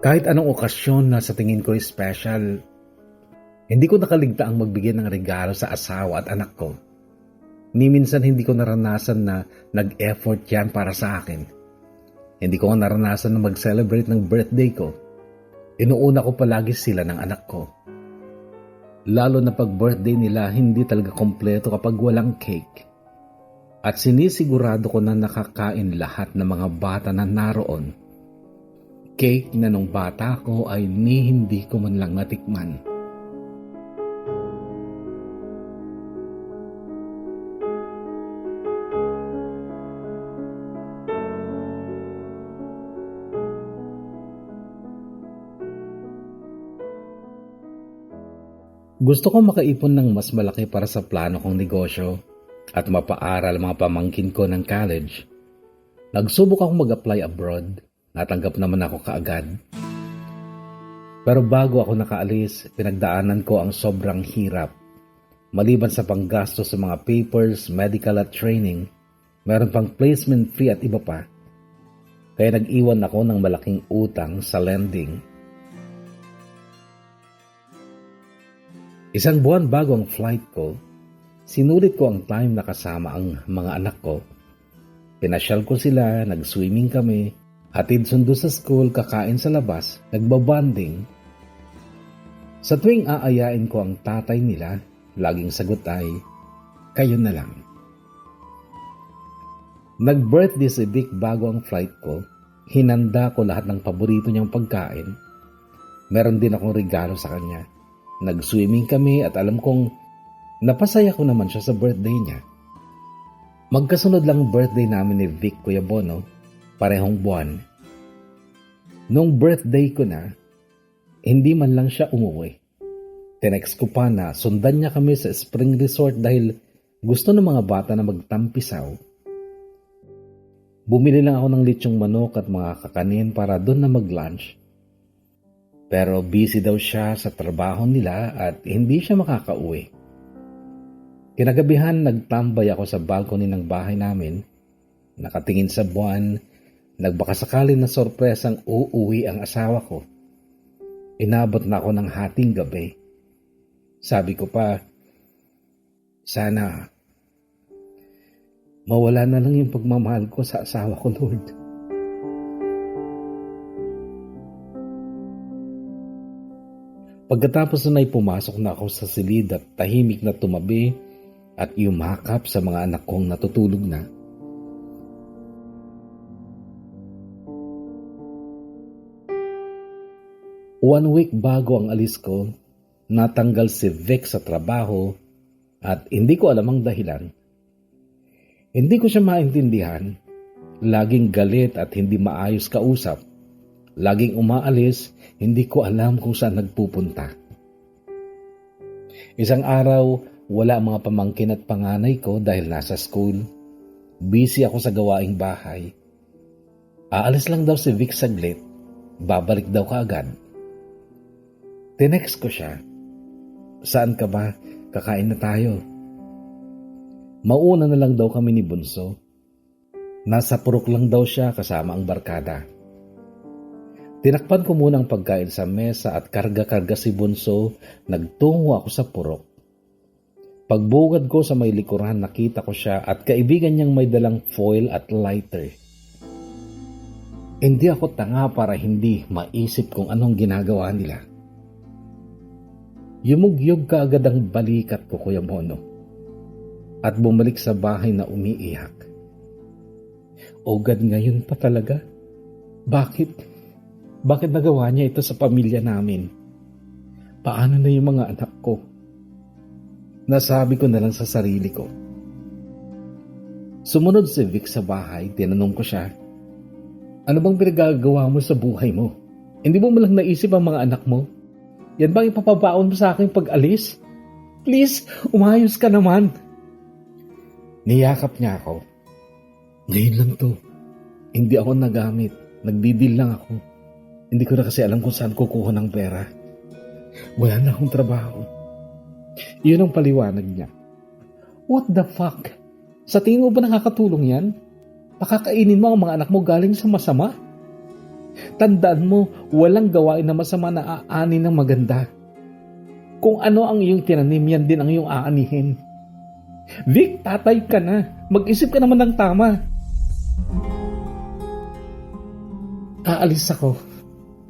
Kahit anong okasyon na sa tingin ko special, hindi ko nakaligtaang magbigay ng regalo sa asawa at anak ko. Ni minsan hindi ko naranasan na nag-effort yan para sa akin. Hindi ko naranasan na mag-celebrate ng birthday ko. Inuuna ko palagi sila ng anak ko. Lalo na pag birthday nila, hindi talaga kompleto kapag walang cake. At sinisigurado ko na nakakain lahat ng mga bata na naroon. Cake na nung bata ko ay hindi ko man lang natikman. Gusto ko makaipon ng mas malaki para sa plano kong negosyo at mapaaral mga pamangkin ko ng college. Nagsubok akong mag-apply abroad. Natanggap naman ako kaagad. Pero bago ako nakaalis, pinagdaanan ko ang sobrang hirap. Maliban sa panggasto sa mga papers, medical at training, meron pang placement fee at iba pa. Kaya nag-iwan ako ng malaking utang sa lending. Isang buwan bago ang flight ko, sinulit ko ang time na kasama ang mga anak ko. Pinasyal ko sila, nag-swimming kami, hatid sundo sa school, kakain sa labas, nagbabanding. Sa tuwing aayain ko ang tatay nila, laging sagot ay, kayo na lang. Nag-birthday si Vic bago ang flight ko, hinanda ko lahat ng paborito niyang pagkain. Meron din akong regalo sa kanya. Nag-swimming kami at alam kong napasaya ko naman siya sa birthday niya. Magkasunod lang birthday namin ni Vic, Kuya Bono, parehong buwan. Nung birthday ko na, hindi man lang siya umuwi. Tinext ko pa na sundan niya kami sa spring resort dahil gusto ng mga bata na magtampisaw. Bumili lang ako ng lechong manok at mga kakanin para doon na mag-lunch. Pero busy daw siya sa trabaho nila at hindi siya makakauwi. Kinagabihan, nagtambay ako sa balcony ng bahay namin. Nakatingin sa buwan, nagbakasakali na sorpresang uuwi ang asawa ko. Inabot na ako ng hating gabi. Sabi ko pa, sana mawala na lang yung pagmamahal ko sa asawa ko, Lord. Pagkatapos na pumasok na ako sa silid at tahimik na tumabi at yumakap sa mga anak kong natutulog na. One week bago ang alis ko, natanggal si Vic sa trabaho at hindi ko alam ang dahilan. Hindi ko siya maintindihan, laging galit at hindi maayos kausap. Laging umaalis, hindi ko alam kung saan nagpupunta. Isang araw, wala ang mga pamangkin at panganay ko dahil nasa school. Busy ako sa gawaing bahay. Aalis lang daw si Vic saglit, babalik daw kaagad. Tinext ko siya, saan ka ba? Kakain na tayo. Mauna na lang daw kami ni Bunso. Nasa purok lang daw siya kasama ang barkada. Tinakpan ko muna ang pagkain sa mesa at karga-karga si Bunso, nagtungo ako sa purok. Pagbugad ko sa may likuran, nakita ko siya at kaibigan niyang may dalang foil at lighter. Hindi ako tanga para hindi maisip kung anong ginagawa nila. Yumugyog kaagad ang balikat ko, Kuya Mono, at bumalik sa bahay na umiiyak. Ogad ngayon pa talaga? Bakit nagawa niya ito sa pamilya namin? Paano na yung mga anak ko? Nasabi ko na lang sa sarili ko. Sumunod si Vic sa bahay, tinanong ko siya, ano bang pinagagawa mo sa buhay mo? Hindi mo malang naisip ang mga anak mo? Yan bang ipapabaon mo sa akin pag-alis? Please, umayos ka naman. Niyakap niya ako. Ngayon lang to. Hindi ako nagamit. Nagdidil lang ako. Hindi ko na kasi alam kung saan kukuha ng pera. Wala na akong trabaho. Yun ang paliwanag niya. What the fuck? Sa tingin mo ba nakakatulong yan? Pakakainin mo ang mga anak mo galing sa masama? Tandaan mo, walang gawain na masama na aani ng maganda. Kung ano ang iyong tinanim, yan din ang iyong aanihin. Vic, tatay ka na. Mag-isip ka naman ng tama. Aalis ako.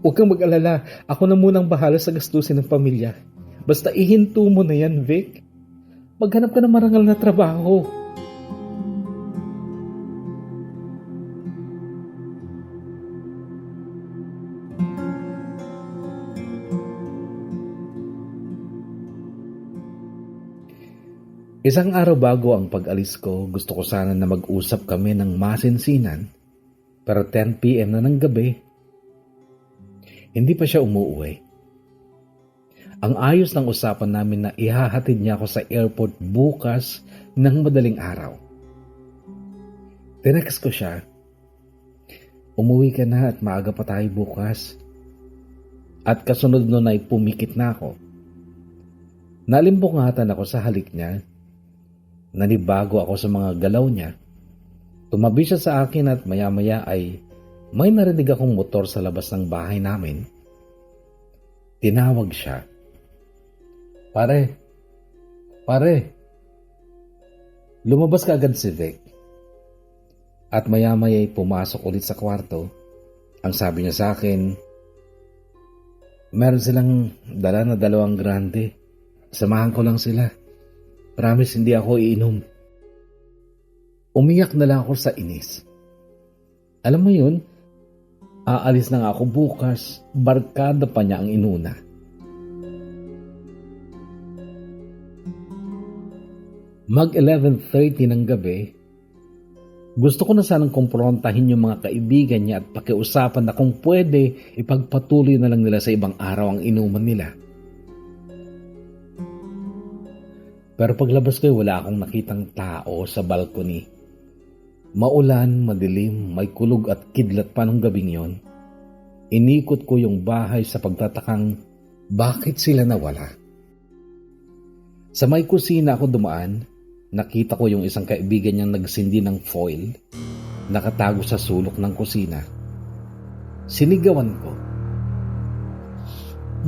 Huwag kang mag-alala. Ako na munang bahala sa gastusin ng pamilya. Basta ihinto mo na yan, Vic. Maghanap ka ng marangal na trabaho. Isang araw bago ang pag-alis ko, gusto ko sana na mag-usap kami ng masinsinan. Pero 10 p.m. na ng gabi, hindi pa siya umuwi. Ang ayos ng usapan namin na ihahatid niya ako sa airport bukas ng madaling araw. Tinext ko siya, umuwi ka na at maaga pa tayo bukas. At kasunod nun ay pumikit na ako. Nalimbungatan ako sa halik niya. Nanibago ako sa mga galaw niya. Tumabi siya sa akin at maya-maya ay may narinig akong motor sa labas ng bahay namin. Tinawag siya. Pare. Lumabas ka agad si Vic. At maya-maya ay pumasok ulit sa kwarto. Ang sabi niya sa akin, meron silang dala na 2 grande. Samahan ko lang sila. Promise hindi ako iinom. Umiyak na lang ako sa inis. Alam mo yun, aalis na nga ako bukas, barkada pa niya ang inuna. Mag 11:30 ng gabi, gusto ko na sanang kumprontahin yung mga kaibigan niya at pakiusapan na kung pwede ipagpatuloy na lang nila sa ibang araw ang inuman nila. Pero paglabas ko wala akong nakitang tao sa balcony. Maulan, madilim, may kulog at kidlat pa nung gabing yon. Inikot ko yung bahay sa pagtatakang bakit sila nawala. Sa may kusina ako dumaan, nakita ko yung isang kaibigan niyang nagsindi ng foil, nakatago sa sulok ng kusina. Sinigawan ko.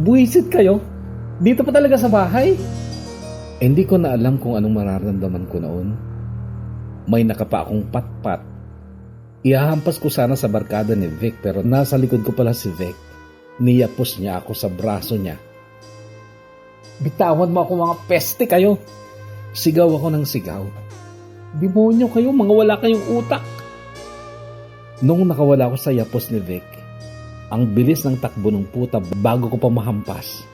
Buwisit kayo? Dito pa talaga sa bahay? Hindi ko na alam kung anong mararamdaman ko noon. May nakapa akong patpat. Ihahampas ko sana sa barkada ni Vic pero nasa likod ko pala si Vic. Niyapos niya ako sa braso niya. Bitawan mo ako mga peste kayo. Sigaw ako ng sigaw. Demonyo kayo, mga wala kayong utak. Nung nakawala ako sa yapos ni Vic, ang bilis ng takbo ng puta bago ko pa mahampas.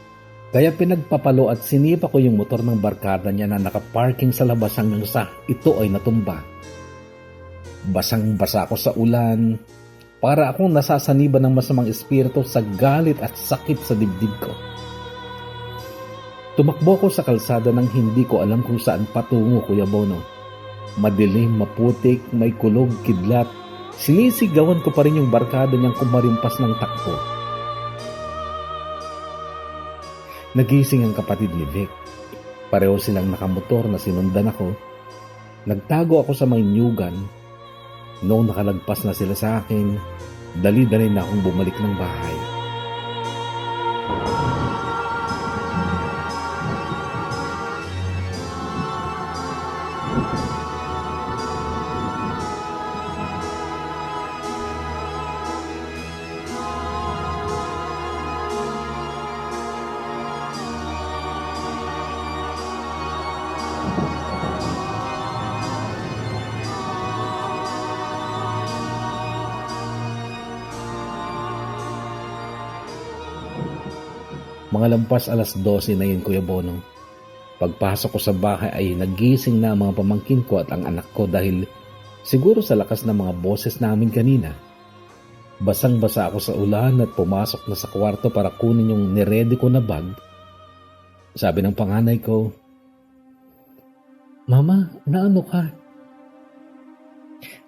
Kaya pinagpapalo at sinipa ko yung motor ng barkada niya na nakaparking sa labas hanggang sa ito ay natumba. Basang-basa ako sa ulan, para akong nasasaniban ng masamang espiritu sa galit at sakit sa dibdib ko. Tumakbo ko sa kalsada nang hindi ko alam kung saan patungo, Kuya Bono. Madilim, maputik, may kulog, kidlat. Sinisigawan ko pa rin yung barkada niyang kumarimpas ng takbo. Nagising ang kapatid ni Vic. Pareho silang nakamotor na sinundan ako. Nagtago ako sa may nyugan. Noong nakalagpas na sila sa akin, dali-dali na akong bumalik ng bahay. Mga lampas 12:00 na yun, Kuya Bono. Pagpasok ko sa bahay ay nagising na ang mga pamangkin ko at ang anak ko dahil siguro sa lakas ng mga boses namin kanina. Basang-basa ako sa ulan at pumasok na sa kwarto para kunin yung niredy ko na bag. Sabi ng panganay ko, Mama, naano ka?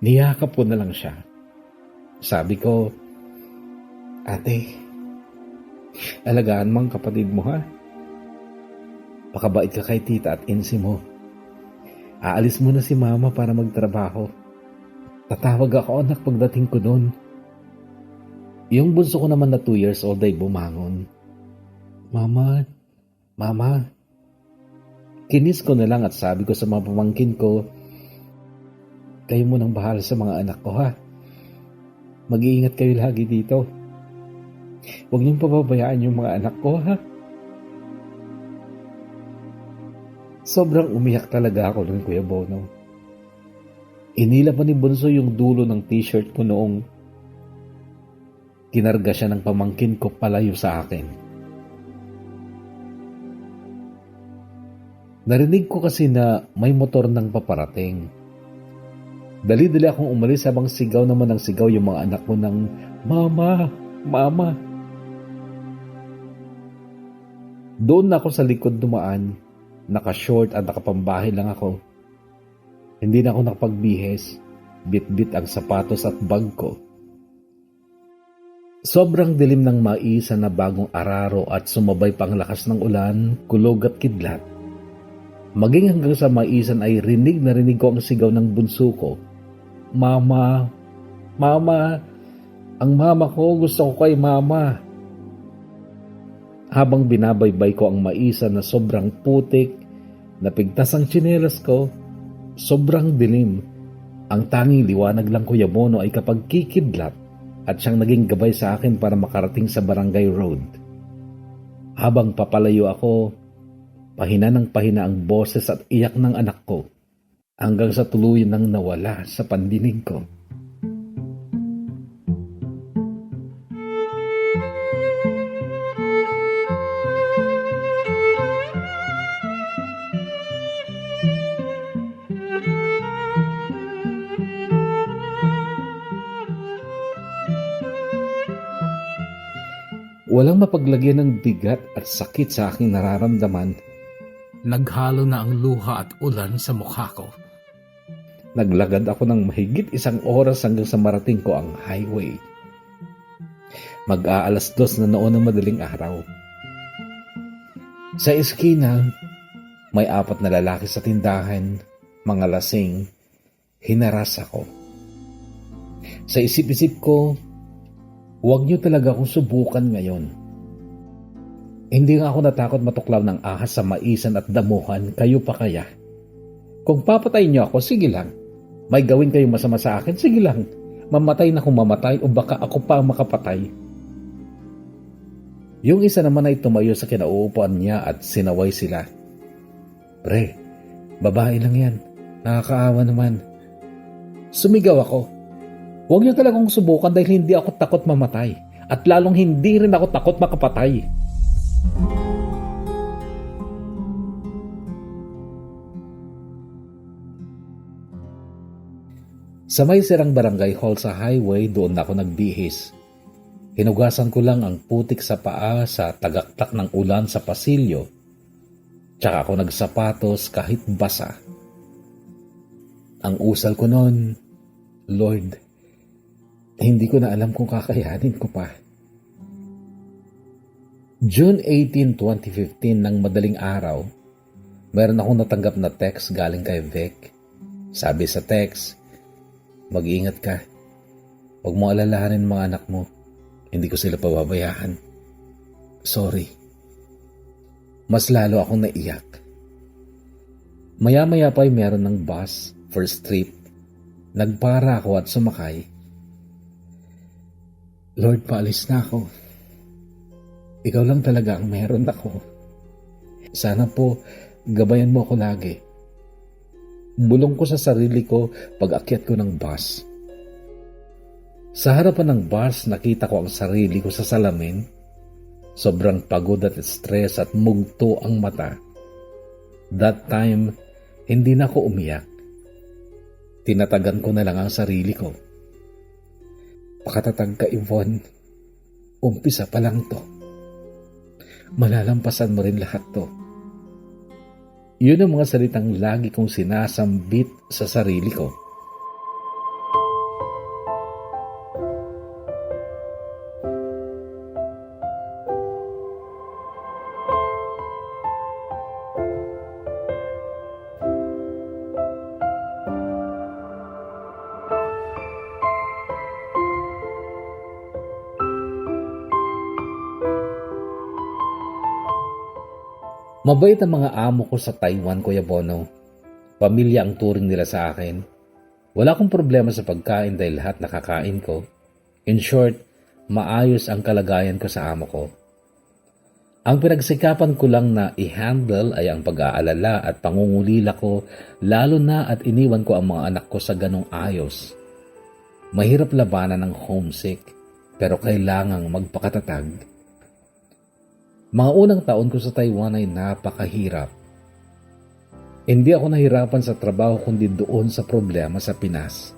Niyakap ko na lang siya. Sabi ko, Ate, alagaan mo ang kapatid mo ha. Pakabait ka kay tita at insi mo. Aalis muna si mama para magtrabaho. Tatawag ako anak pagdating ko doon. Yung bunso ko naman na 2 years old ay bumangon. Mama, Mama, kinis ko na lang at sabi ko sa mga pamangkin ko, kayo munang bahala sa mga anak ko ha. Mag-iingat kayo lagi dito. Huwag niyong pababayaan yung mga anak ko ha. Sobrang umiyak talaga ako nun, Kuya Bono. Inila pa ni Bunso yung dulo ng t-shirt ko noong kinarga siya ng pamangkin ko palayo sa akin. Narinig ko kasi na may motor nang paparating. Dali-dali akong umalis habang sigaw naman ng sigaw yung mga anak ko ng, Mama! Mama! Doon ako sa likod dumaan, naka-short at nakapambahay lang ako. Hindi na ako nakapagbihes, bit-bit ang sapatos at bag ko. Sobrang dilim ng maisa na bagong araro at sumabay pang lakas ng ulan, kulog at kidlat. Maging hanggang sa maisan ay rinig na rinig ko ang sigaw ng bunso ko. Mama! Mama! Ang mama ko, gusto ko kay mama! Habang binabaybay ko ang maisa na sobrang putik, napigtas ang tsinelas ko, sobrang dilim. Ang tanging liwanag lang, Kuya Bono, ay kapag kikidlat at siyang naging gabay sa akin para makarating sa barangay road. Habang papalayo ako, pahina ng pahina ang boses at iyak ng anak ko hanggang sa tuluyan nang nawala sa pandinig ko. Walang mapaglagyan ng bigat at sakit sa aking nararamdaman. Naghalo na ang luha at ulan sa mukha ko. Naglagad ako ng mahigit 1 oras hanggang sa marating ko ang highway. Mag-aalas 2 na noon ng madaling araw. Sa eskina, may 4 na lalaki sa tindahan, mga lasing, hinaras ako. Sa isip-isip ko, huwag niyo talaga akong subukan ngayon. Hindi nga ako natakot matuklaw ng ahas sa maisan at damuhan, kayo pa kaya? Kung papatayin niyo ako, sige lang. May gawin kayong masama sa akin, sige lang. Mamatay na kung mamatay o baka ako pa ang makapatay. Yung isa naman ay tumayo sa kinauupuan niya at sinaway sila. Pre, babae lang yan. Nakakaawa naman. Sumigaw ako. Huwag niyo talagang subukan dahil hindi ako takot mamatay. At lalong hindi rin ako takot makapatay. Sa may sirang barangay hall sa highway, doon ako nagbihis. Hinugasan ko lang ang putik sa paa sa tagaktak ng ulan sa pasilyo. Tsaka ako nagsapatos kahit basa. Ang usal ko noon, Lord, hindi ko na alam kung kakayanin ko pa. June 18, 2015 ng madaling araw, meron akong natanggap na text galing kay Vic. Sabi sa text, mag-iingat ka. Huwag mo alalahanin mga anak mo. Hindi ko sila pababayaan. Sorry. Mas lalo akong naiyak. Maya-maya pa ay meron ng bus, first trip. Nagpara ako at sumakay. Lord, paalis na ako. Ikaw lang talaga ang meron ako. Sana po, gabayan mo ako lagi. Bulong ko sa sarili ko pag akyat ko ng bus. Sa harapan ng bus, nakita ko ang sarili ko sa salamin. Sobrang pagod at stress at mugto ang mata. That time, hindi na ako umiyak. Tinatagan ko na lang ang sarili ko. Pakatatag ka, Yvonne. Umpisa pa lang to. Malalampasan mo rin lahat to. Yun ang mga salitang lagi kong sinasambit sa sarili ko. Mabait ang mga amo ko sa Taiwan, Kuya Bono. Pamilya ang turing nila sa akin. Wala akong problema sa pagkain dahil lahat nakakain ko. In short, maayos ang kalagayan ko sa amo ko. Ang pinagsikapan ko lang na i-handle ay ang pag-aalala at pangungulila ko, lalo na at iniwan ko ang mga anak ko sa ganong ayos. Mahirap labanan ng homesick, pero kailangang magpakatatag. Mga unang taon ko sa Taiwan ay napakahirap. Hindi ako nahirapan sa trabaho kundi doon sa problema sa Pinas.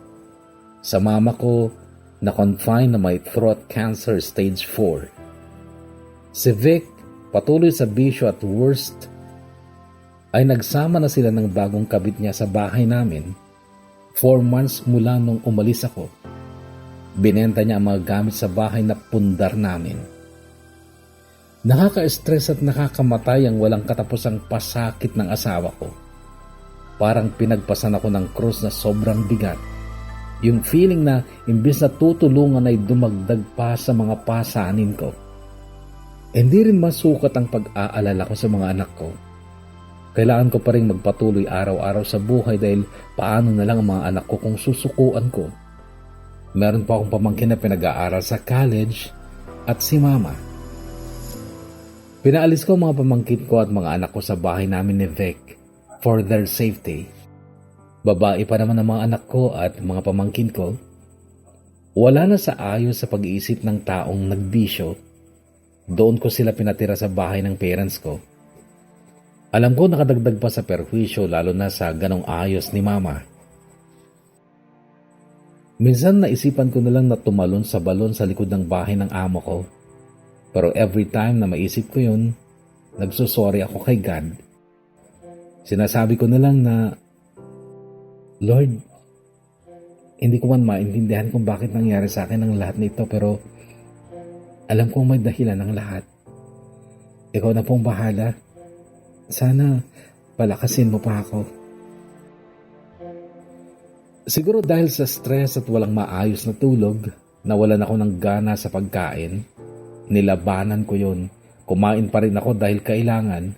Sa mama ko, na-confine na may throat cancer stage 4. Si Vic, patuloy sa bisyo at worst, ay nagsama na sila ng bagong kabit niya sa bahay namin 4 months mula nung umalis ako. Binenta niya ang mga gamit sa bahay na pundar namin. Nakaka-stress at nakakamatay ang walang katapusang pasakit ng asawa ko. Parang pinagpasan ako ng krus na sobrang bigat. Yung feeling na imbis na tutulungan ay dumagdag pa sa mga pasanin ko. Hindi rin masukat ang pag-aalala ko sa mga anak ko. Kailangan ko pa rin magpatuloy araw-araw sa buhay dahil paano na lang ang mga anak ko kung susukuan ko. Meron pa akong pamangkin na pinag-aaral sa college at si mama. Pinaalis ko ang mga pamangkin ko at mga anak ko sa bahay namin ni Vic for their safety. Babae pa naman ang mga anak ko at mga pamangkin ko. Wala na sa ayos sa pag-iisip ng taong nagbisyo. Doon ko sila pinatira sa bahay ng parents ko. Alam ko nakadagdag pa sa perwisyo lalo na sa ganong ayos ni mama. Minsan naisipan ko na lang na tumalon sa balon sa likod ng bahay ng amo ko. Pero every time na maisip ko yun, nagsusorry ako kay God. Sinasabi ko na lang na, Lord, hindi ko man maintindihan kung bakit nangyari sa akin ang lahat nito pero alam kong may dahilan ng lahat. Ikaw na pong bahala. Sana palakasin mo pa ako. Siguro dahil sa stress at walang maayos na tulog, nawalan ako ng gana sa pagkain. Nilabanan ko yun. Kumain pa rin ako dahil kailangan.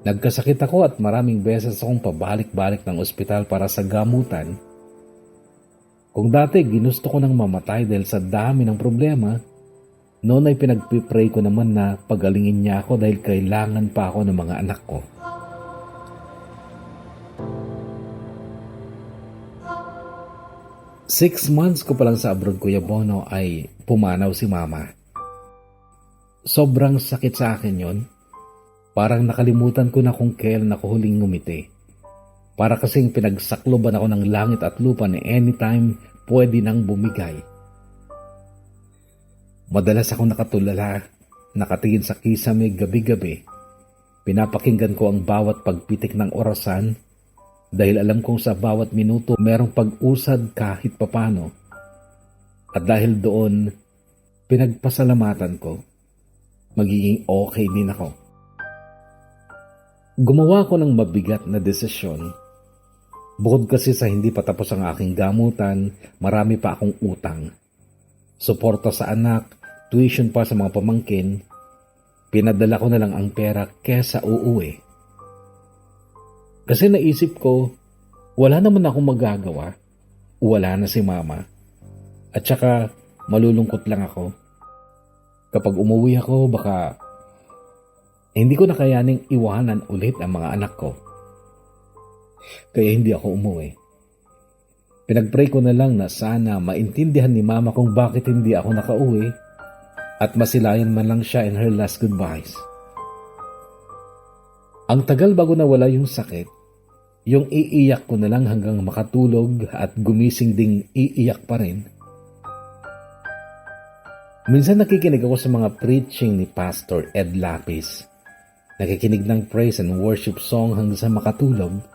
Nagkasakit ako at maraming beses akong pabalik-balik ng ospital para sa gamutan. Kung dati ginusto ko nang mamatay dahil sa dami ng problema, noon ay pinagpipray ko naman na pagalingin niya ako dahil kailangan pa ako ng mga anak ko. Six months ko pa lang sa abroad, Kuya Bono, ay pumanaw si mama. Sobrang sakit sa akin yon. Parang nakalimutan ko na kung kailan ako huling ngumiti. Para kasing pinagsakloban ako ng langit at lupa na anytime pwede nang bumigay. Madalas ako nakatulala, nakatingin sa kisame gabi-gabi. Pinapakinggan ko ang bawat pagpitik ng orasan dahil alam kong sa bawat minuto merong pag-usad kahit papano. At dahil doon, pinagpasalamatan ko, magiging okay din ako. Gumawa ko ng mabigat na desisyon. Bukod kasi sa hindi pa tapos ang aking gamutan, marami pa akong utang. Suporta sa anak, tuition pa sa mga pamangkin, pinadala ko na lang ang pera kesa uuwi. Kasi naisip ko, wala naman akong magagawa. Wala na si mama. At saka malulungkot lang ako. Kapag umuwi ako, baka hindi ko na kayaning iwanan ulit ang mga anak ko. Kaya hindi ako umuwi. Pinagpray ko na lang na sana maintindihan ni mama kung bakit hindi ako nakauwi at masilayan man lang siya in her last goodbyes. Ang tagal bago nawala yung sakit, yung iiyak ko na lang hanggang makatulog at gumising ding iiyak pa rin. Minsan nakikinig ako sa mga preaching ni Pastor Ed Lapis. Nakikinig ng praise and worship song hanggang sa makatulog.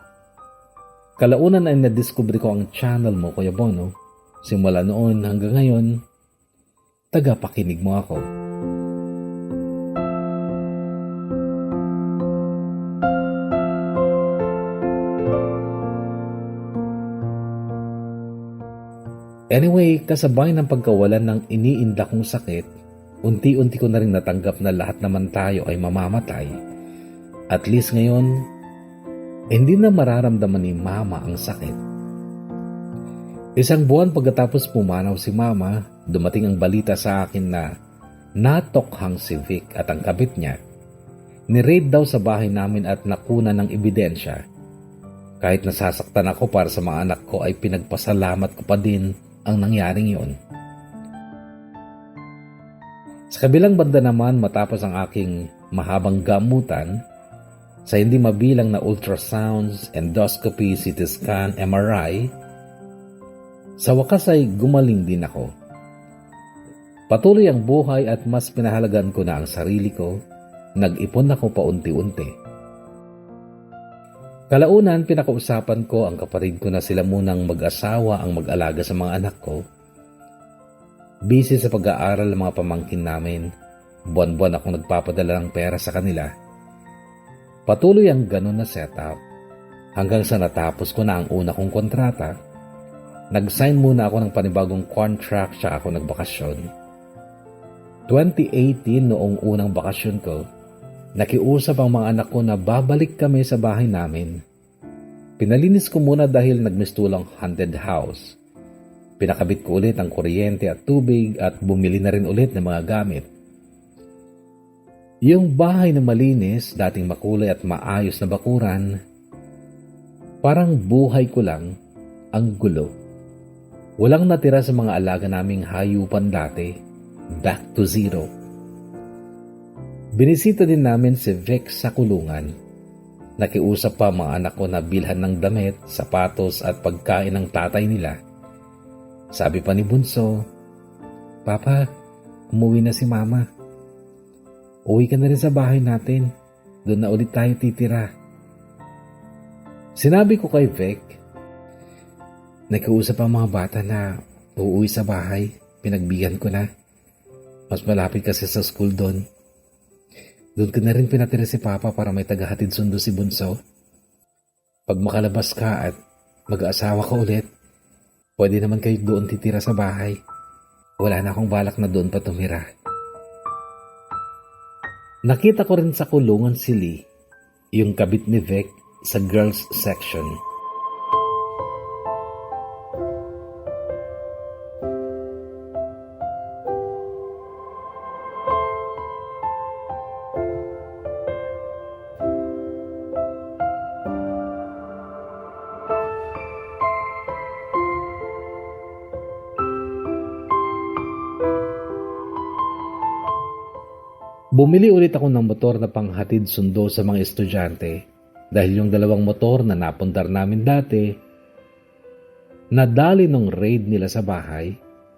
Kalaunan ay nadiskubre ko ang channel mo, Kuya Bono. Simula noon hanggang ngayon, tagapakinig mo ako. Anyway, kasabay ng pagkawalan ng iniinda kong sakit, unti-unti ko na rin natanggap na lahat naman tayo ay mamamatay. At least ngayon, hindi na mararamdaman ni Mama ang sakit. Isang buwan pagkatapos pumanaw si Mama, dumating ang balita sa akin na natokhang si Vic at ang kabit niya. Ni-raid daw sa bahay namin at nakuna ng ebidensya. Kahit nasasaktan ako para sa mga anak ko ay pinagpasalamat ko pa din ang nangyaring yun. Sa kabilang banda naman, matapos ang aking mahabang gamutan, sa hindi mabilang na ultrasounds, endoscopy, CT scan, MRI, sa wakas ay gumaling din ako. Patuloy ang buhay at mas pinahalagan ko na ang sarili ko. Nag-ipon ako paunti-unti. Kalaunan, pinakausapan ko ang kapatid ko na sila munang mag-asawa ang mag-alaga sa mga anak ko. Busy sa pag-aaral ang mga pamangkin namin. Buwan-buwan akong nagpapadala ng pera sa kanila. Patuloy ang ganun na setup. Hanggang sa natapos ko na ang una kong kontrata, nag-sign muna ako ng panibagong contract siya ako nagbakasyon. 2018 noong unang bakasyon ko, nakiusap ang mga anak ko na babalik kami sa bahay namin. Pinalinis ko muna dahil nagmistulang haunted house. Pinakabit ko ulit ang kuryente at tubig at bumili na rin ulit ng mga gamit. Yung bahay na malinis, dating makulay at maayos na bakuran, parang buhay ko lang ang gulo. Walang natira sa mga alaga naming hayupan dati. Back to zero. Binisita din namin si Vic sa kulungan. Nakiusap pa mga anak ko na bilhan ng damit, sapatos at pagkain ng tatay nila. Sabi pa ni Bunso, "Papa, umuwi na si Mama. Uwi ka na rin sa bahay natin. Doon na ulit tayo titira." Sinabi ko kay Vic, nakiusap ang mga bata na uuwi sa bahay. Pinagbigan ko na. Mas malapit kasi sa school doon. Doon ko na rin pinatira si Papa para may tagahatid sundo si Bunso. Pag makalabas ka at mag-aasawa ka ulit, pwede naman kayo doon titira sa bahay. Wala na akong balak na doon pa tumira. Nakita ko rin sa kulungan si Lee, yung kabit ni Vic sa girls section. Bumili ulit ako ng motor na panghatid sundo sa mga estudyante dahil yung dalawang motor na napundar namin dati, nadali nung raid nila sa bahay.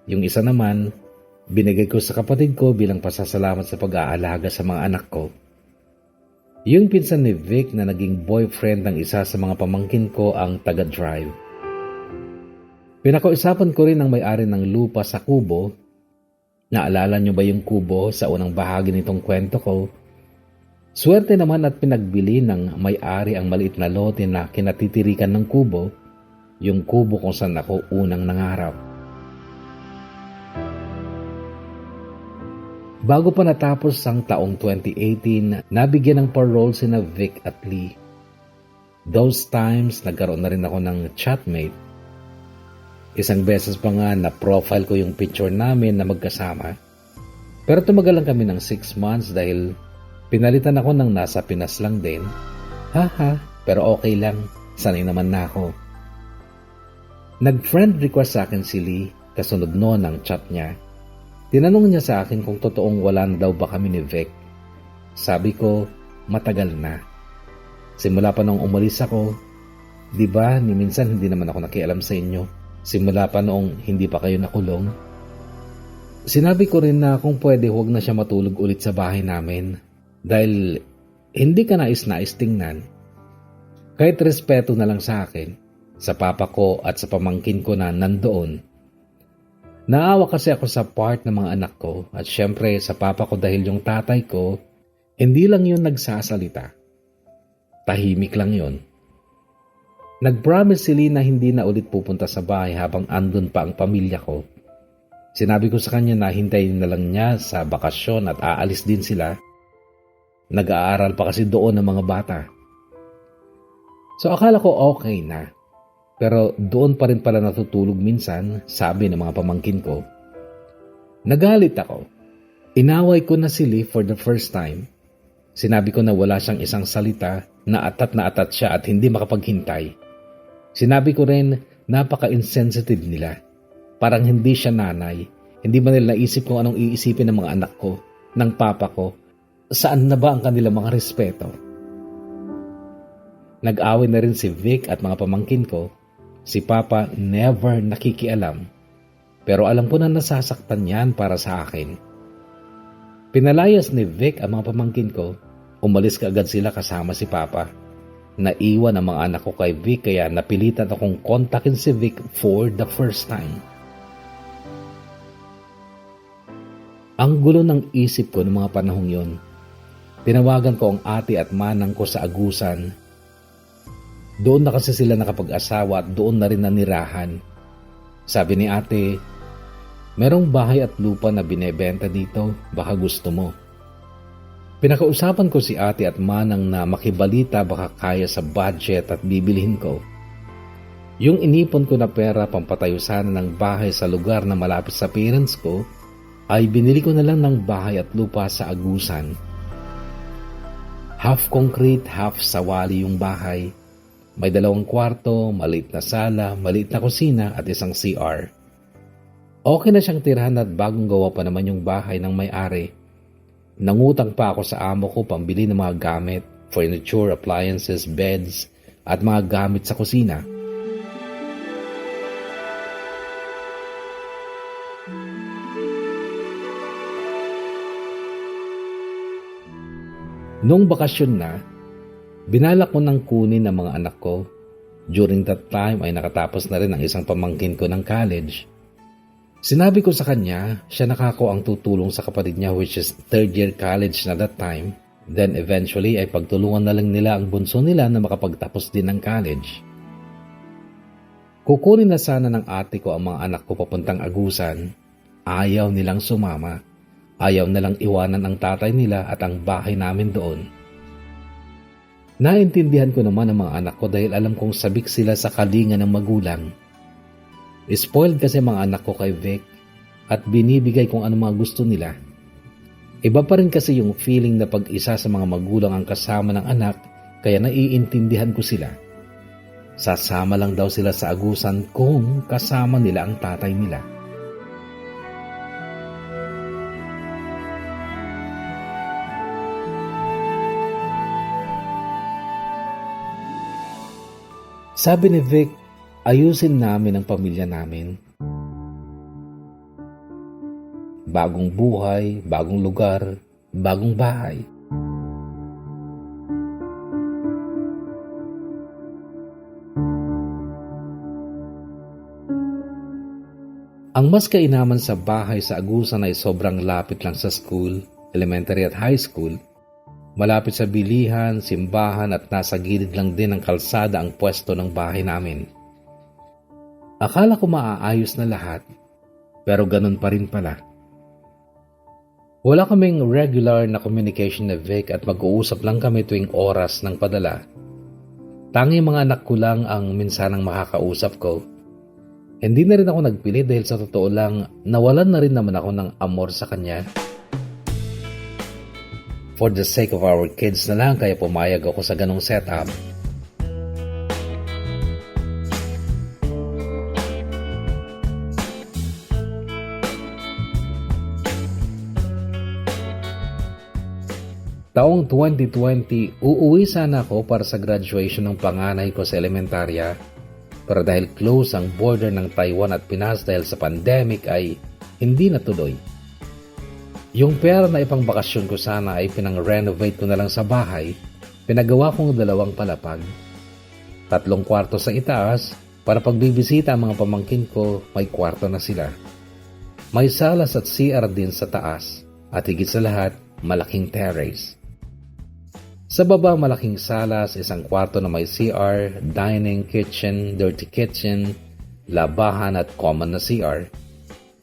Yung isa naman, binigay ko sa kapatid ko bilang pasasalamat sa pag-aalaga sa mga anak ko. Yung pinsan ni Vic na naging boyfriend ng isa sa mga pamangkin ko ang taga-drive. Pinakausapan ko rin ang may-ari ng lupa sa kubo. Naalala nyo ba yung kubo sa unang bahagi nitong kwento ko? Swerte naman at pinagbili ng may-ari ang maliit na lote na kinatitirikan ng kubo, yung kubo kung saan ako unang nangarap. Bago pa natapos ang taong 2018, nabigyan ng parole sina Vic at Lee. Those times, nagkaroon na rin ako ng chatmate. Isang beses pa nga na profile ko yung picture namin na magkasama. Pero tumagal lang kami ng 6 months dahil pinalitan ako ng nasa Pinas lang din. Haha, pero okay lang. Sanay naman na ako. Nag-friend request sa akin si Lee, kasunod noon ang chat niya. Tinanong niya sa akin kung totoong wala na daw ba kami ni Vic. Sabi ko, matagal na. Simula pa nung umalis ako, di ba ni minsan hindi naman ako nakialam sa inyo. Simula pa noong hindi pa kayo nakulong. Sinabi ko rin na kung pwede huwag na siya matulog ulit sa bahay namin dahil hindi ka nais-nais tingnan. Kahit respeto na lang sa akin, sa papa ko at sa pamangkin ko na nandoon. Naawa kasi ako sa part ng mga anak ko at syempre sa papa ko dahil yung tatay ko, hindi lang yun nagsasalita. Tahimik lang yun. Nag-promise si Lee na hindi na ulit pupunta sa bahay habang andun pa ang pamilya ko. Sinabi ko sa kanya na hintayin na lang niya sa bakasyon at aalis din sila. Nag-aaral pa kasi doon ng mga bata. So akala ko okay na. Pero doon pa rin pala natutulog minsan, sabi ng mga pamangkin ko. Nagalit ako. Inaway ko na si Lee for the first time. Sinabi ko na wala siyang isang salita, na atat siya at hindi makapaghintay. Sinabi ko rin, napaka-insensitive nila. Parang hindi siya nanay. Hindi ba nila naisip kung anong iisipin ng mga anak ko, ng papa ko? Saan na ba ang kanilang mga respeto? Nag-away na rin si Vic at mga pamangkin ko. Si Papa never nakikialam. Pero alam ko na nasasaktan yan para sa akin. Pinalayas ni Vic ang mga pamangkin ko. Umalis kaagad sila kasama si Papa. Naiwan ang mga anak ko kay Vic kaya napilitan akong kontakin si Vic for the first time. Ang gulo ng isip ko noong mga panahong yon. Tinawagan ko ang ate at manang ko sa Agusan. Doon na kasi sila nakapag-asawa at doon na rin nanirahan. Sabi ni ate, merong bahay at lupa na binebenta dito, baka gusto mo. Pinakausapan ko si ate at manang na makibalita baka kaya sa budget at bibilihin ko. Yung inipon ko na pera pampatayo sana ng bahay sa lugar na malapit sa parents ko, ay binili ko na lang ng bahay at lupa sa Agusan. Half concrete, half sawali yung bahay. May 2 kwarto, maliit na sala, maliit na kusina at isang CR. Okay na siyang tirahan at bagong gawa pa naman yung bahay ng may-ari. Nangutang pa ako sa amo ko pambili ng mga gamit, furniture, appliances, beds at mga gamit sa kusina. Noong bakasyon na, binalak ko ng kunin ng mga anak ko. During that time ay nakatapos na rin ang isang pamangkin ko ng college. Sinabi ko sa kanya, siya nakako ang tutulong sa kapatid niya which is 3rd year college na that time. Then eventually ay pagtulungan na lang nila ang bunso nila na makapagtapos din ng college. Kukunin na sana ng ate ko ang mga anak ko papuntang Agusan. Ayaw nilang sumama. Ayaw nilang iwanan ang tatay nila at ang bahay namin doon. Naintindihan ko naman ang mga anak ko dahil alam kong sabik sila sa kalinga ng magulang. Spoiled kasi mga anak ko kay Vic at binibigay kung ano mga gusto nila. Iba pa rin kasi yung feeling na pag isa sa mga magulang ang kasama ng anak kaya naiintindihan ko sila. Sasama lang daw sila sa Agusan kung kasama nila ang tatay nila. Sabi ni Vic, ayusin namin ang pamilya namin. Bagong buhay, bagong lugar, bagong bahay. Ang mas kainaman sa bahay sa Agusan ay sobrang lapit lang sa school, elementary at high school. Malapit sa bilihan, simbahan at nasa gilid lang din ng kalsada ang pwesto ng bahay namin. Akala ko maaayos na lahat, pero ganun pa rin pala. Wala kaming regular na communication na Vic at mag-uusap lang kami tuwing oras ng padala. Tanging mga anak ko lang ang minsanang makakausap ko. Hindi na rin ako nagpilit dahil sa totoo lang, nawalan na rin naman ako ng amor sa kanya. For the sake of our kids na lang kaya pumayag ako sa ganong setup. Taong 2020, uuwi sana ako para sa graduation ng panganay ko sa elementarya. Pero dahil close ang border ng Taiwan at Pinas dahil sa pandemic ay hindi natuloy. Yung pera na ipangbakasyon ko sana ay pinang-renovate ko na lang sa bahay. Pinagawa kong 2 palapag. 3 kwarto sa itaas para pagbibisita ang mga pamangkin ko may kwarto na sila. May salas at CR din sa taas at higit sa lahat malaking terrace. Sa baba malaking salas, 1 kwarto na may CR, dining, kitchen, dirty kitchen, labahan at common na CR.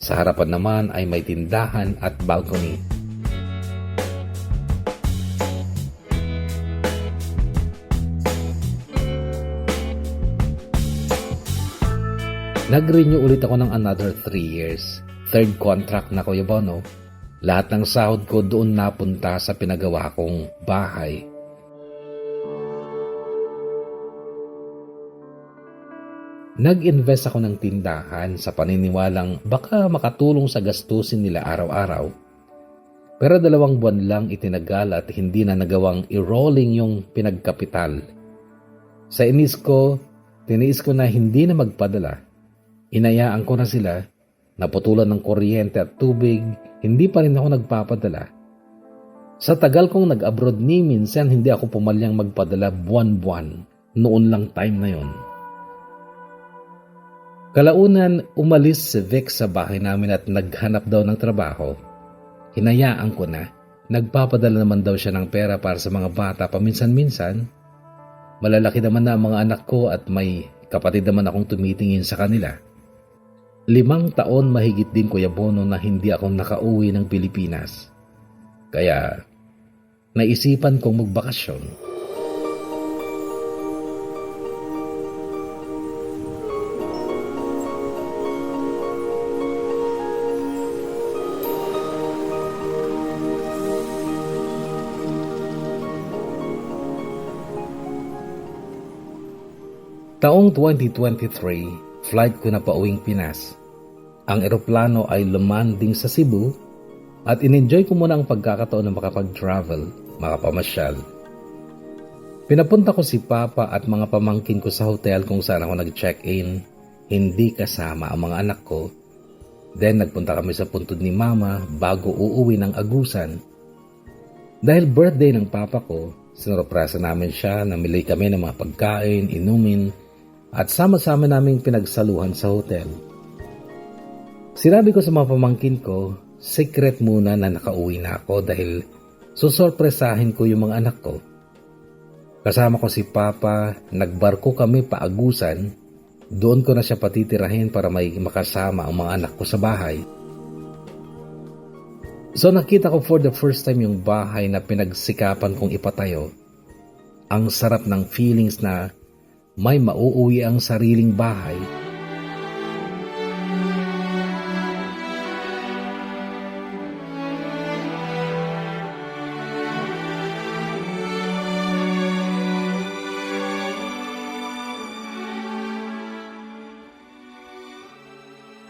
Sa harapan naman ay may tindahan at balcony. Nag-renew ulit ako ng another 3 years. Third contract na, Kuya Bono. Lahat ng sahod ko doon napunta sa pinagawa kong bahay. Nag-invest ako ng tindahan sa paniniwalang baka makatulong sa gastusin nila araw-araw. Pero 2 buwan lang itinagal at hindi na nagawang i-rolling yung pinagkapital. Sa inis ko, tiniis ko na hindi na magpadala. Inayaan ko na sila, naputulan ng kuryente at tubig, hindi pa rin ako nagpapadala. Sa tagal kong nag-abroad ni minsan hindi ako pumalyang magpadala buwan-buwan, noon lang time na yon. Kalaunan, umalis si Vic sa bahay namin at naghanap daw ng trabaho. Hinayaan ko na. Nagpapadala naman daw siya ng pera para sa mga bata paminsan-minsan. Malalaki naman na ang mga anak ko at may kapatid naman akong tumitingin sa kanila. 5 taon mahigit din, Kuya Bono, na hindi ako nakauwi ng Pilipinas. Kaya, naisipan kong magbakasyon. Taong 2023, flight ko na pauwing Pinas. Ang eroplano ay lumanding sa Cebu at in-enjoy ko muna ang pagkakataon na makapag-travel, makapamasyal. Pinapunta ko si Papa at mga pamangkin ko sa hotel kung saan ako nag-check-in, hindi kasama ang mga anak ko. Then nagpunta kami sa puntod ni Mama bago uuwi ng Agusan. Dahil birthday ng Papa ko, sinurpresa namin siya, namili kami ng mga pagkain, inumin, at sama-sama naming pinagsaluhan sa hotel. Sinabi ko sa mga pamangkin ko, secret muna na nakauwi na ako dahil susorpresahin ko yung mga anak ko. Kasama ko si Papa, nagbarko kami pa Agusan, doon ko na siya patitirahin para may makasama ang mga anak ko sa bahay. So nakita ko for the first time yung bahay na pinagsikapan kong ipatayo. Ang sarap ng feelings na may mauuwi ang sariling bahay.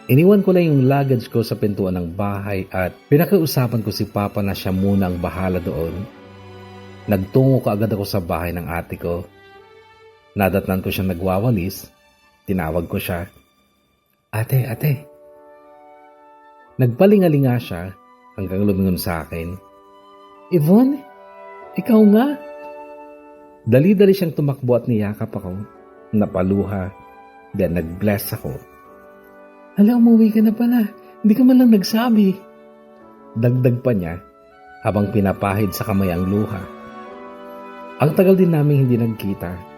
Iniwan ko lang yung luggage ko sa pintuan ng bahay at pinakiusapan ko si Papa na siya muna ang bahala doon. Nagtungo kaagad ako sa bahay ng ate ko. Nadatnan ko siya nagwawalis. Tinawag ko siya. Ate, ate. Nagpalingalinga siya hanggang lumingon sa akin. Yvonne, ikaw nga? Dali-dali siyang tumakbo at niyakap ako. Napaluha. Then nag-bless ako. Hala, umuwi ka na pala. Hindi ka man lang nagsabi. Dagdag pa niya habang pinapahid sa kamay ang luha. Ang tagal din namin hindi nagkita.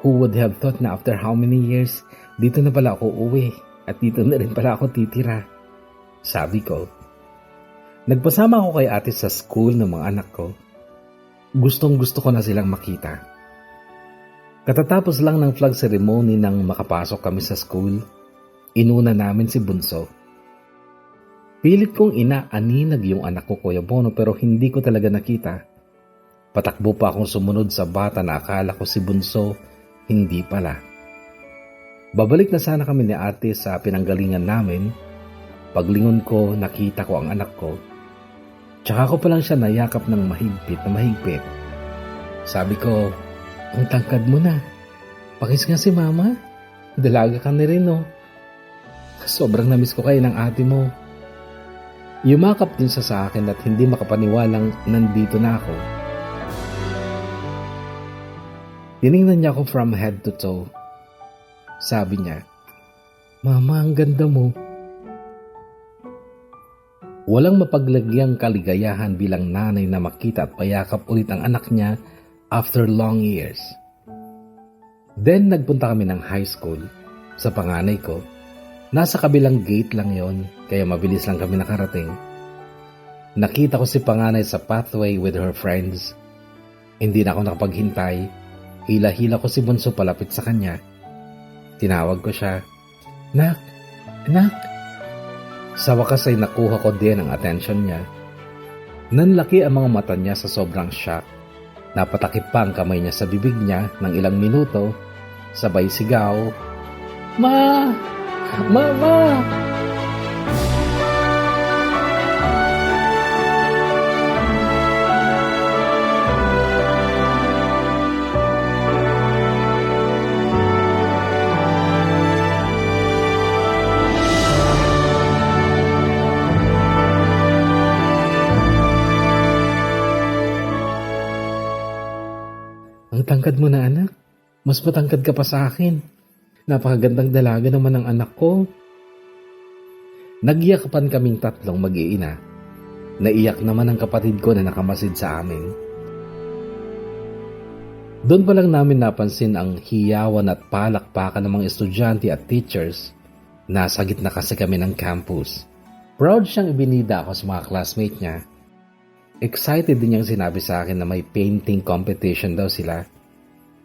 Who would have thought na after how many years, dito na pala ako uwi at dito na rin pala ako titira? Sabi ko. Nagpasama ako kay ate sa school ng mga anak ko. Gustong gusto ko na silang makita. Katatapos lang ng flag ceremony nang makapasok kami sa school, inuna namin si Bunso. Pilit kong inaaninag yung anak ko, Kuya Bono, pero hindi ko talaga nakita. Patakbo pa akong sumunod sa bata na akala ko si Bunso. Hindi pala. Babalik na sana kami ni ate sa pinanggalingan namin. Paglingon ko, nakita ko ang anak ko. Tsaka ko pa lang siya nayakap ng mahigpit na mahigpit. Sabi ko, ang tangkad mo na. Pakis nga si Mama. Dalaga ka na rin, no? Sobrang namiss ko kayo ng ate mo. Yumakap din siya sa akin at hindi makapaniwalang nandito na ako. Tiningnan niya ako from head to toe. Sabi niya, Mama, ang ganda mo. Walang mapaglagyang kaligayahan bilang nanay na makita at payakap ulit ang anak niya after long years. Then nagpunta kami ng high school. Sa panganay ko, nasa kabilang gate lang yon, kaya mabilis lang kami nakarating. Nakita ko si panganay sa pathway with her friends. Hindi na ako nakapaghintay. Hila-hila ko si Bunso palapit sa kanya. Tinawag ko siya. Nak, anak. Sa wakas ay nakuha ko din ang atensyon niya. Nanlaki ang mga mata niya sa sobrang shock. Napatakip pa ang kamay niya sa bibig niya ng ilang minuto, sabay sigaw, "Ma! Mama!" Ang tangkad mo na, anak. Mas matangkad ka pa sa akin. Napakagandang dalaga naman ang anak ko. Nagyakapan kaming tatlong mag-iina. Naiyak naman ang kapatid ko na nakamasid sa amin. Doon pa lang namin napansin ang hiyawan at palakpakan ng mga estudyante at teachers. Nasa gitna kasi kami ng campus. Proud siyang ibinida ako sa mga classmate niya. Excited din niyang sinabi sa akin na may painting competition daw sila.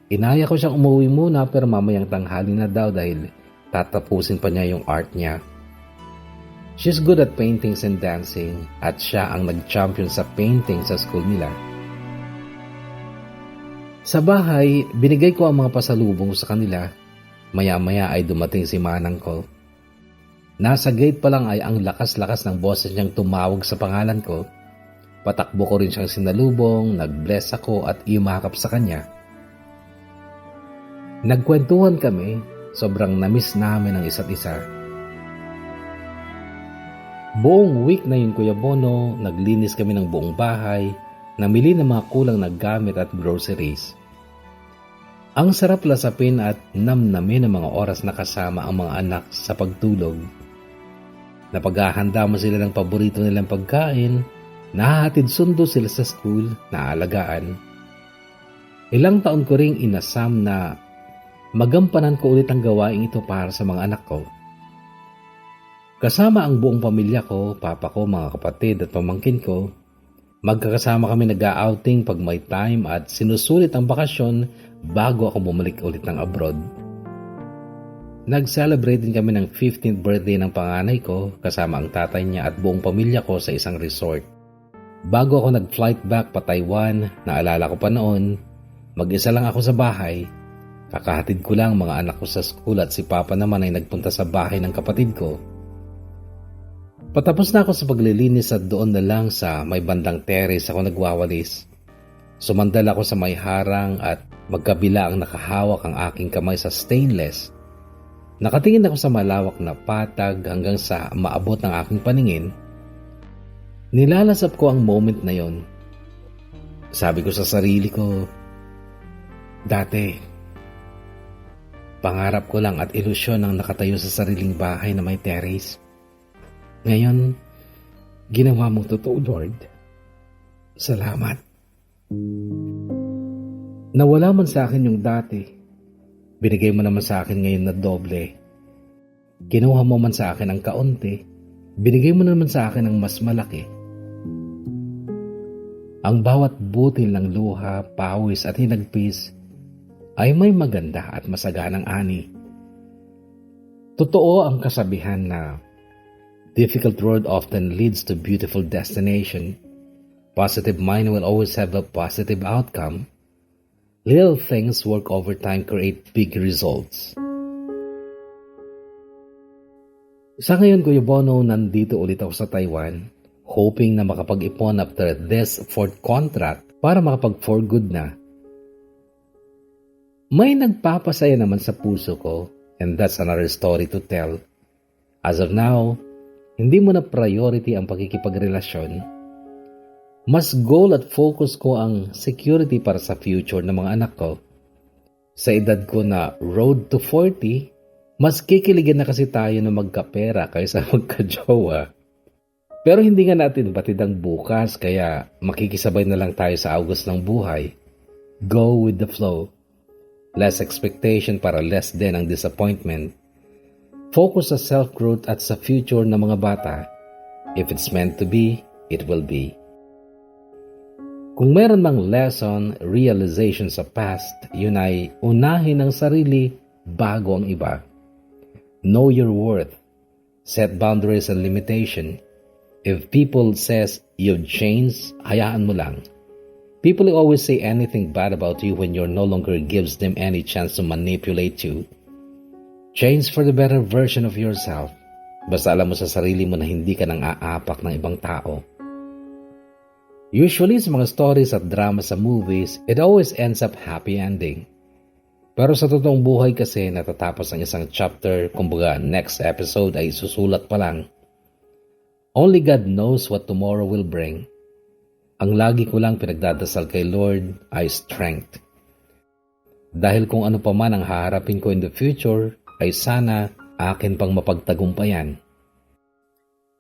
Inaya ko siyang umuwi muna pero mamayang tanghali na daw dahil tatapusin pa niya yung art niya. She's good at paintings and dancing at siya ang nag-champion sa painting sa school nila. Sa bahay, binigay ko ang mga pasalubong sa kanila. Maya-maya ay dumating si manang ko. Nasa gate pa lang ay ang lakas-lakas ng boses niyang tumawag sa pangalan ko. Patakbo ko rin siyang sinalubong, nag-bless ako at iumakap sa kanya. Nagkwentuhan kami, sobrang namiss namin ang isa't isa. Buong week na yun, Kuya Bono, naglinis kami ng buong bahay, namili ng mga kulang na gamit at groceries. Ang sarap lasapin at namnamin ang mga oras na kasama ang mga anak sa pagtulog. Napaghahanda mo sila ng paborito nilang pagkain, nahahatid sundo sila sa school na alagaan. Ilang taon ko ring inasam na magampanan ko ulit ang gawain ito para sa mga anak ko. Kasama ang buong pamilya ko, papa ko, mga kapatid at pamangkin ko, magkakasama kami nag-outing pag may time at sinusulit ang bakasyon bago ako bumalik ulit ng abroad. Nag-celebrate din kami ng 15th birthday ng panganay ko kasama ang tatay niya at buong pamilya ko sa isang resort. Bago ako nag-flight back pa Taiwan, naalala ko pa noon, mag-isa lang ako sa bahay. Kakahatid ko lang mga anak ko sa school at si Papa naman ay nagpunta sa bahay ng kapatid ko. Patapos na ako sa paglilinis at doon na lang sa may bandang terrace ako nagwawalis. Sumandal ako sa may harang at magkabila ang nakahawak ang aking kamay sa stainless. Nakatingin ako sa malawak na patag hanggang sa maabot ng aking paningin. Nilalasap ko ang moment na yon. Sabi ko sa sarili ko, dati, pangarap ko lang at ilusyon ang nakatayo sa sariling bahay na may terrace. Ngayon, ginawa mong totoo, Lord. Salamat. Nawala man sa akin yung dati, binigay mo naman sa akin ngayon na doble. Kinuha mo man sa akin ang kaunti, binigay mo naman sa akin ang mas malaki. Ang bawat butil ng luha, pawis at hinagpis ay may maganda at masaganang ani. Totoo ang kasabihan na difficult road often leads to beautiful destination. Positive mind will always have a positive outcome. Little things work over time create big results. Sa ngayon, Kuya Bono, nandito ulit ako sa Taiwan, hoping na makapag-ipon after this fourth contract para makapag-for good na. May nagpapasaya naman sa puso ko, and that's another story to tell. As of now, hindi mo na priority ang pakikipagrelasyon. Mas goal at focus ko ang security para sa future ng mga anak ko. Sa edad ko na road to 40, mas kikiligan na kasi tayo na magkapera kaysa magkajowa. Pero hindi nga natin batid ang bukas kaya makikisabay na lang tayo sa August ng buhay. Go with the flow. Less expectation para less din ang disappointment. Focus sa self-growth at sa future ng mga bata. If it's meant to be, it will be. Kung meron mang lesson, realization sa past, yun ay unahin ang sarili bago ang iba. Know your worth. Set boundaries and limitation. If people says you've changed, hayaan mo lang. People always say anything bad about you when you're no longer gives them any chance to manipulate you. Change for the better version of yourself. Basta alam mo sa sarili mo na hindi ka nang aapak ng ibang tao. Usually sa mga stories at drama sa movies, it always ends up happy ending. Pero sa totoong buhay kasi natatapos ang isang chapter, kumbaga next episode ay susulat pa lang. Only God knows what tomorrow will bring. Ang lagi ko lang pinagdadasal kay Lord ay strength. Dahil kung ano pa man ang haharapin ko in the future, ay sana akin pang mapagtagumpayan.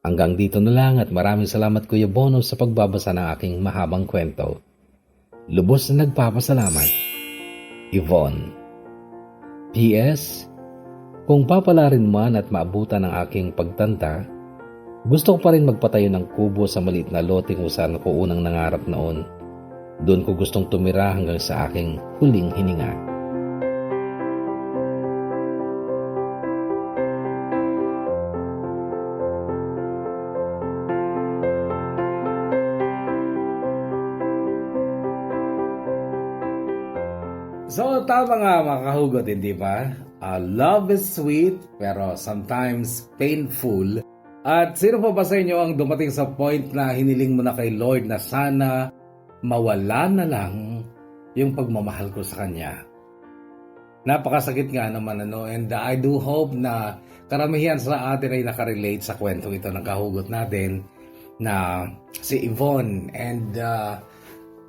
Hanggang dito na lang at maraming salamat Kuya Bono sa pagbabasa ng aking mahabang kwento. Lubos na nagpapasalamat. Yvonne. P.S. Kung papalarin man at maabutan ang aking pagtanda, gusto ko pa rin magpatayo ng kubo sa maliit na lote kung saan ako unang nangarap noon. Doon ko gustong tumira hanggang sa aking huling hininga. So, tama nga mga kahugot, hindi ba? Love is sweet, pero sometimes painful. At sino pa ba sa inyo ang dumating sa point na hiniling mo na kay Lord na sana mawala na lang yung pagmamahal ko sa Kanya? Napakasakit nga naman and I do hope na karamihan sa atin ay nakarelate sa kwento ito ng kahugot natin na si Yvonne. And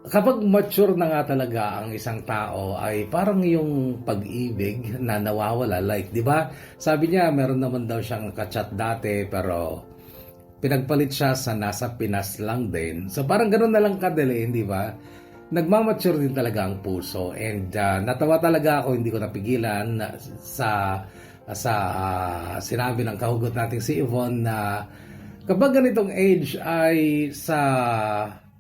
kapag mature na nga talaga ang isang tao ay parang yung pag-ibig na nawawala. Like, di ba? Sabi niya, meron naman daw siyang kachat dati pero pinagpalit siya sa nasa Pinas lang din. So parang ganoon na lang kadali, di ba? Nagmamature din talaga ang puso. And natawa talaga ako, hindi ko napigilan sa sinabi ng kahugot nating si Yvonne na kapag ganitong age ay sa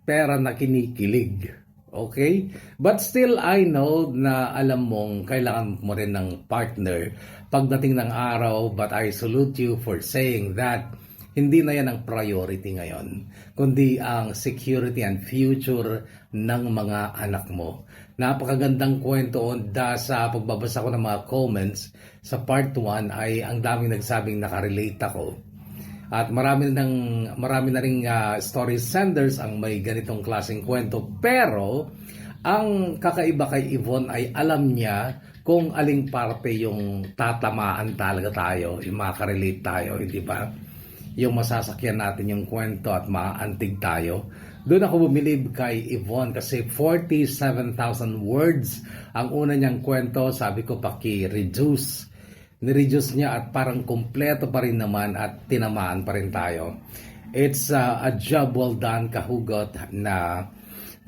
pera na kinikilig. Okay? But still, I know na alam mong kailangan mo rin ng partner pagdating ng araw, but I salute you for saying that hindi na yan ang priority ngayon, kundi ang security and future ng mga anak mo. Napakagandang kwento sa pagbabasa ko ng mga comments sa part 1 ay ang daming nagsabing nakarelate ako. At marami na ring story senders ang may ganitong klaseng kwento. Pero, ang kakaiba kay Yvonne ay alam niya kung aling parte yung tatamaan talaga tayo, yung makarelate tayo, hindi ba? Yung masasakyan natin yung kwento at maaantig tayo. Doon ako bumilib kay Yvonne kasi 47,000 words ang una niyang kwento. Sabi ko, paki-reduce. Ni-reduce niya at parang kumpleto pa rin naman at tinamaan pa rin tayo. It's a job well done, kahugot,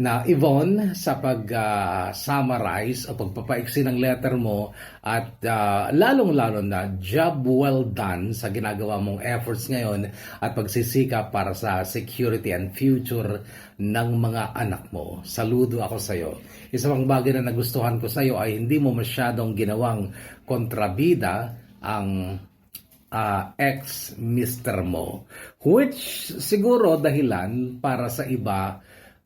na Yvonne sa pag-summarize o pagpapaiksi ng letter mo at lalong-lalo na job well done sa ginagawa mong efforts ngayon at pagsisikap para sa security and future ng mga anak mo. Saludo ako sa iyo. Isa pang bagay na nagustuhan ko sa iyo ay hindi mo masyadong ginawang kontrabida ang ex-mister mo, which siguro dahilan para sa iba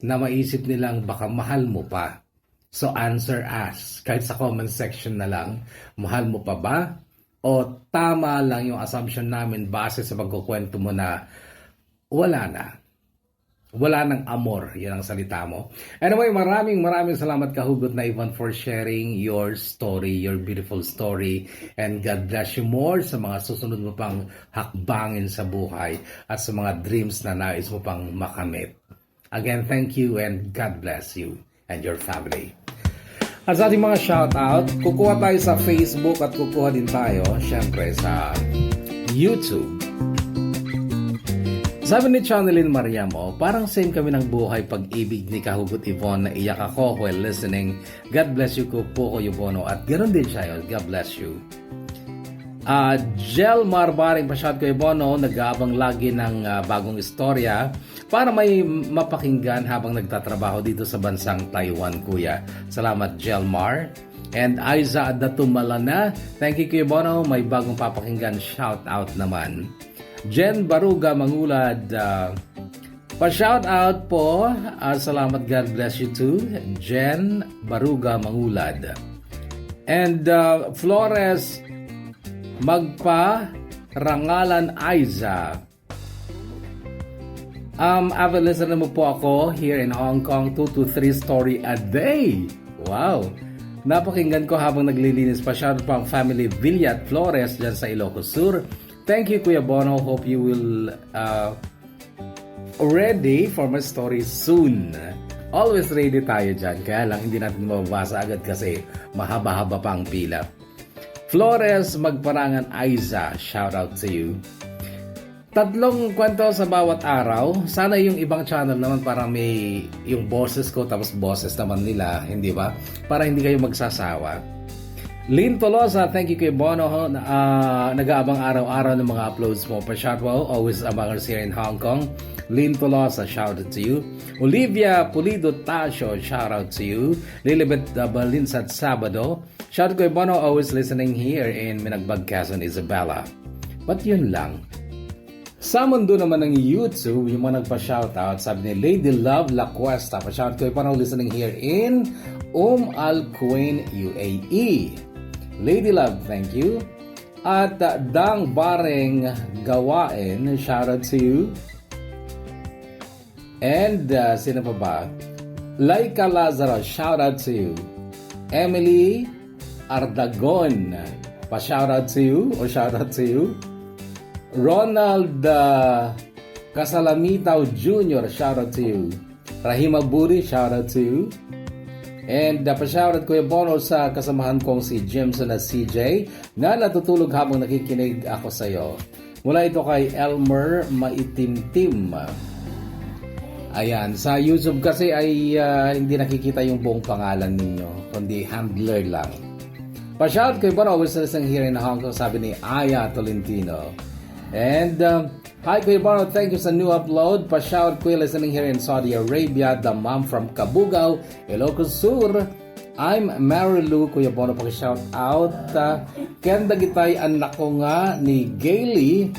na maisip nilang baka mahal mo pa. So answer us, kahit sa comment section na lang, mahal mo pa ba? O tama lang yung assumption namin base sa pagkukwento mo na wala na. Wala nang amor, yan ang salita mo. Anyway, maraming salamat kahugot na Yvonne for sharing your story, your beautiful story. And God bless you more sa mga susunod mo pang hakbangin sa buhay at sa mga dreams na nais mo pang makamit. Again, thank you and God bless you and your family. At sa ating mga shoutout, kukuha tayo sa Facebook at kukuha din tayo, syempre, sa YouTube. Sabi ni Channeline Mariamo, parang same kami ng buhay pag-ibig ni Kahugot Yvonne na iyak ako while listening. God bless you po Kuya Bono. At ganoon din siya, God bless you. Jel Marbaring Pasyad Kuya Bono, nag-aabang lagi ng bagong istorya para may mapakinggan habang nagtatrabaho dito sa bansang Taiwan, Kuya. Salamat, Jel Mar. And Aiza Datumalana, thank you Kuya Bono, may bagong papakinggan, shout out naman. Jen Baruga Mangulad, pa-shout out po, salamat, God bless you too, Jen Baruga Mangulad. And Flores Magpa-Rangalan Aiza, avid listener mo po ako here in Hong Kong, 2 to 3 story a day. Wow! Napakinggan ko habang naglilinis pa. Shout out po ang family Villat Flores dyan sa Ilocos Sur. Thank you Kuya Bono. Hope you will ready for my story soon. Always ready tayo dyan. Kaya lang hindi natin mababasa agad kasi mahaba-haba pa ang pila. Flores Magparangan Aiza, shout out to you. 3 kwento sa bawat araw. Sana yung ibang channel naman para may yung boses ko tapos boses naman nila, hindi ba? Para hindi kayo magsasawa. Lynn Tolosa, thank you kay Bono. Nag-aabang araw-araw ng mga uploads mo. Pa-shout wow, always among us here in Hong Kong. Lynn Tolosa, shout out to you. Olivia Pulido Tasio, shout out to you. Lilibet Balinsat Sabado, shout out kay Bono, always listening here in Minagbag, Quezon, Isabela. But yun lang. Sa mundo naman ng YouTube, yung mga nagpa-shoutout, sabi ni Lady Love La Cuesta, pa-shout ko yung listening here in Al Quwain, UAE. Lady Love, thank you. At Dang Bareng Gawain, shoutout to you. And sino pa ba? Laika Lazaro, shoutout to you. Emily Ardagon, pa-shoutout to you or shoutout to you. Ronald Casalamitaw Jr., shoutout to you. Rahima Buri, shoutout to you. And pa-shoutout Kuya Bono sa kasamahan kong si Jimson at CJ na natutulog habang nakikinig ako sa iyo. Mula ito kay Elmer Maitimtim. Ayan, sa YouTube kasi ay hindi nakikita yung buong pangalan ninyo, kundi handler lang. Pa-shoutout Kuya Bono, always listening here in Hong Kong, sabi ni Aya Tolentino. And hi Kuya Bono, thank you sa new upload. Pa-shout Kuya listening here in Saudi Arabia, the mom from Kabugao, Ilocos Sur. I'm Marilu, Kuya Bono, paki-shout out. Kenda gitay anak ko nga ni Gailey,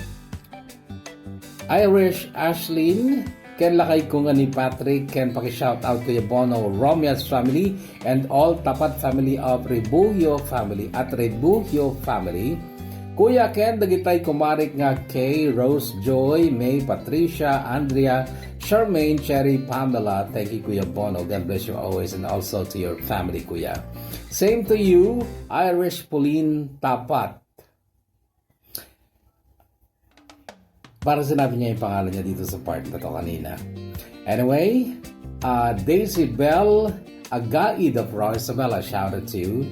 Irish Ashlyn, Ken lakay ko nga ni Patrick, Ken paki-shout out Kuya Bono, Romia's family, and all Tapat family of Rebulyo family at Rebulyo family. Kuya Ken, dagitay kumarik nga kay Rose Joy, May, Patricia, Andrea, Charmaine, Cherry, Pamela. Thank you, Kuya Bono. God bless you always and also to your family, Kuya. Same to you, Irish Pauline Tapat. Para sinabi niya yung pangalan niya dito sa part na to kanina. Anyway, Daisy Bell Agaid of Isabela, shout out to you.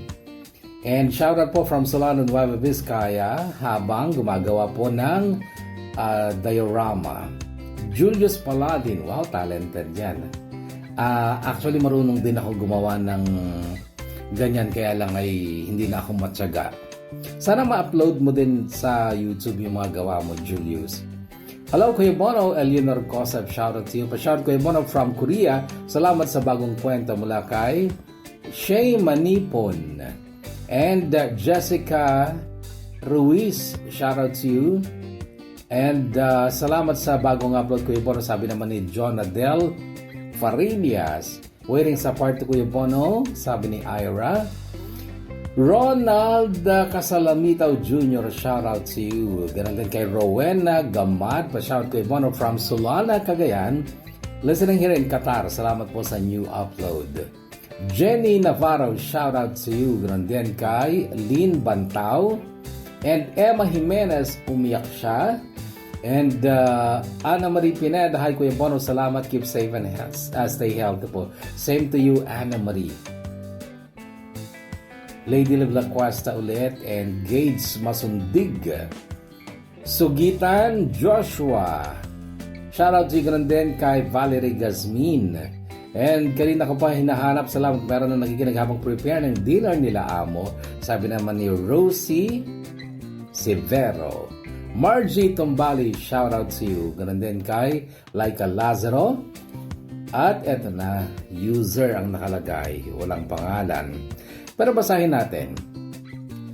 And shoutout po from Solano, Nueva Vizcaya habang gumagawa po ng diorama. Julius Paladin, wow, talented yan. Actually, marunong din ako gumawa ng ganyan, kaya lang ay hindi na ako matyaga. Sana ma-upload mo din sa YouTube yung mga gawa mo, Julius. Hello, Kuya Bono, Eleanor Kosep, shoutout to you. Pa-shout Kuya Bono from Korea. Salamat sa bagong kwento mula kay Shay Manipon. And Jessica Ruiz, shout out to you. And salamat sa bagong upload Kuya Bono, sabi naman ni John Adel Farinias. Waiting sa part to Kuya Bono, sabi ni Ira. Ronald Casalamitaw Jr., shout out to you. Ganun din kay Rowena Gamad, pa-shout Kuya Bono from Solana, Cagayan. Listening here in Qatar, salamat po sa new upload. Jenny Navarro, shout out to you. Ganun din kay Lynn Bantao. And Emma Jimenez, umiyak siya. And Ana Marie Pineda, hi Kuya Bono, salamat. Keep safe and stay healthy po. Same to you, Ana Marie. Lady Liv La Cuesta ulit. And Gage Masundig. Sugitan Joshua, shout out to you. Ganun din kay Valerie Gazmin. And kanina ko pa hinahanap, salamat, meron na nakikinig habang prepare ng dinner nila amo. Sabi naman ni Rosie Severo. Margie Tumbali, shout out to you. Ganun din kay Laika Lazaro. At eto na, user ang nakalagay, walang pangalan. Pero basahin natin.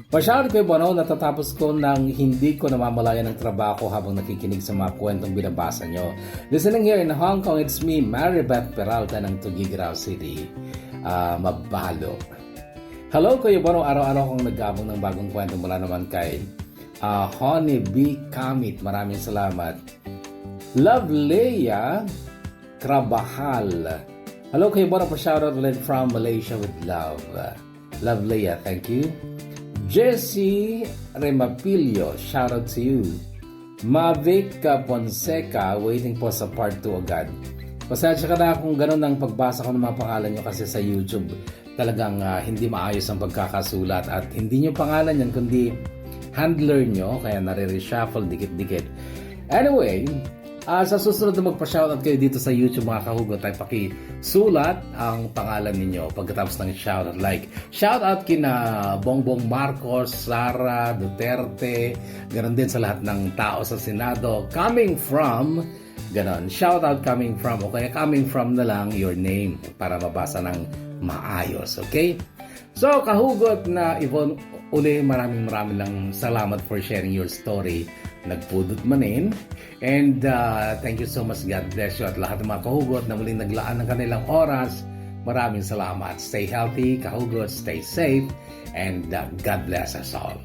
Pasyalit ko Bono, natatapos ko nang hindi ko namamalayan ng trabaho habang nakikinig sa mga kwentong binabasa nyo. Listening here in Hong Kong, it's me, Maribeth Peralta ng Tuguegarao City. Mabalo. Hello Kuya Bono, araw-araw akong nagabong ng bagong kwento mula naman kay Honey B. Kamit. Maraming salamat. Love Leia Krabahal. Hello Kuya Bono, pa-shoutout ulit from Malaysia with love. Love Leia, thank you. Jessie Remapilio, shout out to you. Mavic Ponseca, waiting po sa part 2 agad. Pasensya ka na kung ganun ang pagbasa ko ng mga pangalan nyo kasi sa YouTube talagang hindi maayos ang pagkakasulat at hindi nyo pangalan yan kundi handler nyo kaya nare-reshuffle dikit-dikit. Anyway, sa susunod na magpa-shoutout kayo dito sa YouTube mga kahugot ay pakisulat ang pangalan ninyo pagkatapos ng shoutout. Like, shoutout kina Bongbong Marcos, Sara Duterte, ganoon din sa lahat ng tao sa Senado. Coming from, ganon. Shoutout coming from, o kaya coming from na lang your name para mabasa ng maayos. Okay? So, kahugot na Yvonne, uli maraming lang salamat for sharing your story. Nagpudot manin. And thank you so much. God bless you at lahat ng mga kahugot na muling naglaan ng kanilang oras. Maraming salamat. Stay healthy, kahugot. Stay safe. And God bless us all.